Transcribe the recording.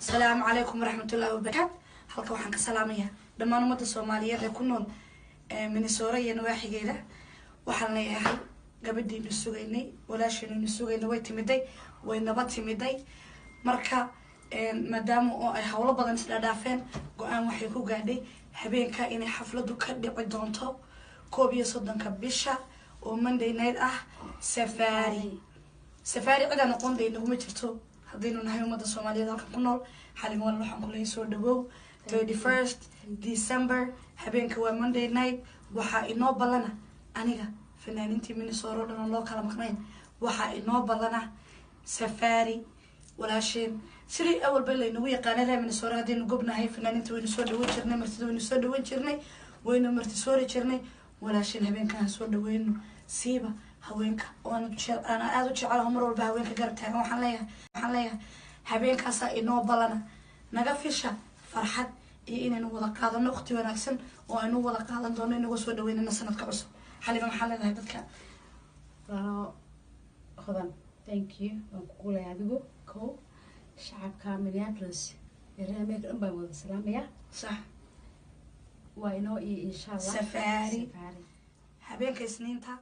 السلام عليكم ورحمة الله وبركاته. halka waxaan ka salaamayaa dhammaan ummadda Soomaaliyeed ee ku nool Minnesota iyo nawaaxigeeda. waxaan leeyahay gabadhiina sugaynay walaashiina sugaynay way timiday way nabad timiday marka maadaama oo ay hawlo badan isla dhaafeen go'aan waxay ku gaadhay habeenka inay xafladu ka dhici doonto 31 bisha oo Monday night ah safari cida noqonday naguma jirto hadaynu nahay ummadda Soomaaliyeed halka ku nool xalimo waxaan ku leeyahay soo dhawow 31st December habeenka waa Monday night waxa inoo balana aniga fanaaniintii Minnesota dhan loo kala maqnayn waxa inoo balana safari walaasheen sidii awal bay leeynagu yaqaanay Minnesota hadaynu gobnahay fanaaniinta waynu soo dhaweyn jirnay martida waynu soo dhaweyn jirnay waynu marti soo jirnay walaasheen habeenkan soo dhaweyno siiba haweenka oo ana aad u jecelahay mar walba haweenka garab taagan waxaan leeyahay habeenkaas inoo balana naga fisha farxad iyo inaynu wada qaadano waqti wanaagsan oo aynu wada qaadan doono inagu soo dhaweynana sanadka cusub xalima maxaa leedahay dadka خدام thank you وكل هذا كو شعب كامل يابلس الرامك أم بقول السلام يا صح وينو إن شاء الله سفاري habeenka isniinta